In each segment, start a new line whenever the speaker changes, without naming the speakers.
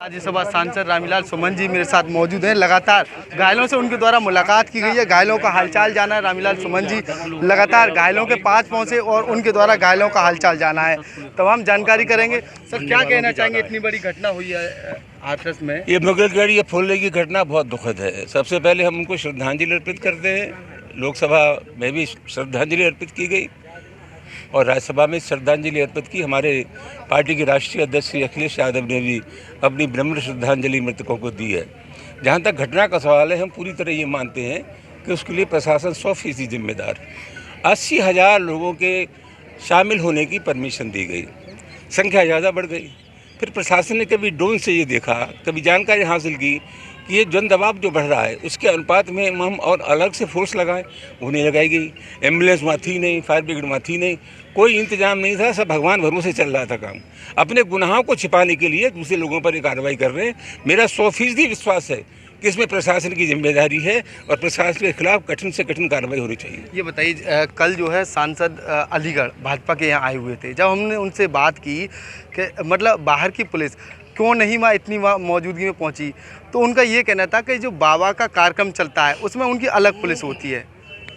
राज्यसभा सांसद रामविलास सुमन जी मेरे साथ मौजूद हैं। लगातार घायलों से उनके द्वारा मुलाकात की गई है, घायलों का हालचाल जाना है। रामविलास सुमन जी लगातार घायलों के पास पहुंचे और उनके द्वारा घायलों का हालचाल जाना है, तमाम जानकारी करेंगे। सर, क्या कहना चाहेंगे, इतनी बड़ी घटना हुई है हाथरस में?
ये मुगल गाड़ी ये फोड़ने की घटना बहुत दुखद है। सबसे पहले हम उनको श्रद्धांजलि अर्पित करते हैं। लोकसभा में भी श्रद्धांजलि अर्पित की गई और राज्यसभा में श्रद्धांजलि अर्पित की। हमारे पार्टी के राष्ट्रीय अध्यक्ष श्री अखिलेश यादव ने भी अपनी विनम्र श्रद्धांजलि मृतकों को दी है। जहाँ तक घटना का सवाल है, हम पूरी तरह ये मानते हैं कि उसके लिए प्रशासन 100% जिम्मेदार। 80,000 लोगों के शामिल होने की परमिशन दी गई, संख्या ज़्यादा बढ़ गई। फिर प्रशासन ने कभी ड्रोन से ये देखा, कभी जानकारी हासिल की कि ये जन दबाव जो बढ़ रहा है उसके अनुपात में हम और अलग से फोर्स लगाएं, वो नहीं लगाई गई। एम्बुलेंस वहाँ थी नहीं, फायर ब्रिगेड वहाँ थी नहीं, कोई इंतजाम नहीं था। सब भगवान भरोसे चल रहा था काम। अपने गुनाहों को छिपाने के लिए दूसरे लोगों पर ये कार्रवाई कर रहे हैं। मेरा 100% विश्वास है कि इसमें प्रशासन की जिम्मेदारी है और प्रशासन के खिलाफ कठिन से कठिन कार्रवाई होनी चाहिए।
ये बताइए, कल जो है सांसद अलीगढ़ भाजपा के यहाँ आए हुए थे। जब हमने उनसे बात की कि मतलब बाहर की पुलिस क्यों नहीं वहाँ इतनी मौजूदगी में पहुँची, तो उनका ये कहना था कि जो बाबा का कार्यक्रम चलता है उसमें उनकी अलग पुलिस होती है,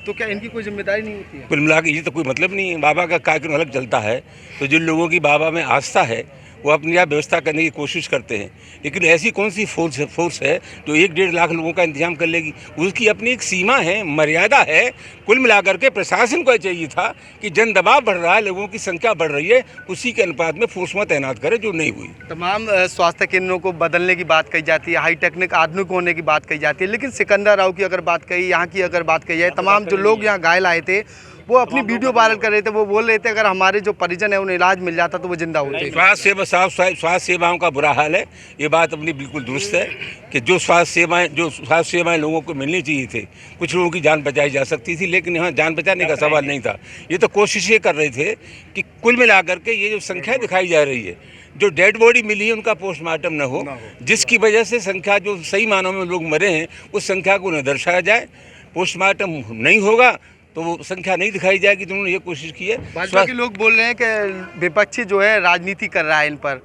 तो क्या इनकी कोई जिम्मेदारी नहीं होती है?
कुल मिला के ये तो कोई मतलब नहीं है। बाबा का कार्यक्रम अलग चलता है तो जिन लोगों की बाबा में आस्था है वो अपनी यहाँ व्यवस्था करने की कोशिश करते हैं, लेकिन ऐसी कौन सी फोर्स है जो 1-1.5 लाख लोगों का इंतजाम कर लेगी? उसकी अपनी एक सीमा है, मर्यादा है। कुल मिलाकर के प्रशासन को चाहिए था कि जन दबाव बढ़ रहा है, लोगों की संख्या बढ़ रही है, उसी के अनुपात में फोर्स में तैनात करे, जो नहीं हुई।
तमाम स्वास्थ्य केंद्रों को बदलने की बात कही जाती है, हाईटेक्निक आधुनिक होने की बात कही जाती है, लेकिन सिकंदर राव की अगर बात कही, यहाँ की अगर बात कही जाए, तमाम जो लोग यहाँ घायल आए थे वो अपनी वीडियो वायरल कर रहे थे। वो बोल रहे थे अगर हमारे जो परिजन है उन्हें इलाज मिल जाता तो वो जिंदा होते।
स्वास्थ्य सेवाओं का बुरा हाल है, ये बात अपनी बिल्कुल दुरुस्त है कि जो स्वास्थ्य सेवाएं लोगों को मिलनी चाहिए थे, कुछ लोगों की जान बचाई जा सकती थी, लेकिन यहाँ जान बचाने का सवाल नहीं था। ये तो कोशिश ये कर रहे थे कि कुल मिलाकर के ये जो संख्या दिखाई जा रही है, जो डेड बॉडी मिली है उनका पोस्टमार्टम न हो, जिसकी वजह से संख्या जो सही मानों में लोग मरे हैं उस संख्या को न दर्शाया जाए। पोस्टमार्टम नहीं होगा तो वो संख्या नहीं दिखाई जाएगी। तो उन्होंने ये कोशिश की है।
भाजपा के लोग बोल रहे हैं कि विपक्षी जो है राजनीति कर रहा है इन पर।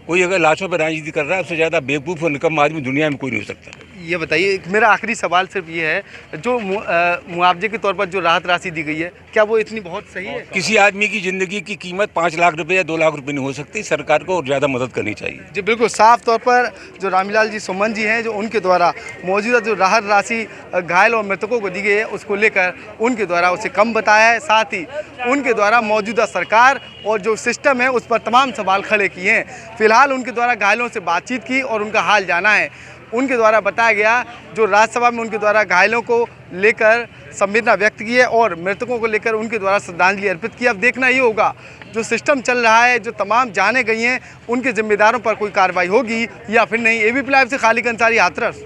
कोई अगर लाशों पर राजनीति कर रहा है उससे ज़्यादा बेवकूफ़ और निकम्मा आदमी दुनिया में कोई नहीं हो सकता।
ये बताइए, मेरा आखिरी सवाल सिर्फ ये है, जो मुआवजे के तौर पर जो राहत राशि दी गई है, क्या वो इतनी बहुत सही है?
किसी आदमी की ज़िंदगी की कीमत 5 लाख रुपए या 2 लाख रुपए नहीं हो सकती। सरकार को और ज़्यादा मदद करनी चाहिए।
जी बिल्कुल, साफ तौर पर जो रामविलास जी सुमन जी हैं, जो उनके द्वारा मौजूदा जो राहत राशि घायल और मृतकों को दी गई है उसको लेकर उनके द्वारा उसे कम बताया है। साथ ही उनके द्वारा मौजूदा सरकार और जो सिस्टम है उस पर तमाम सवाल खड़े किए हैं। फिलहाल उनके द्वारा घायलों से बातचीत की और उनका हाल जाना है। उनके द्वारा बताया गया, जो राज्यसभा में उनके द्वारा घायलों को लेकर संवेदना व्यक्त की है और मृतकों को लेकर उनके द्वारा श्रद्धांजलि अर्पित की। अब देखना ये होगा जो सिस्टम चल रहा है, जो तमाम जाने गई हैं, उनके जिम्मेदारों पर कोई कार्रवाई होगी या फिर नहीं। एबीपी लाइव से खालिद अंसारी, हाथरस।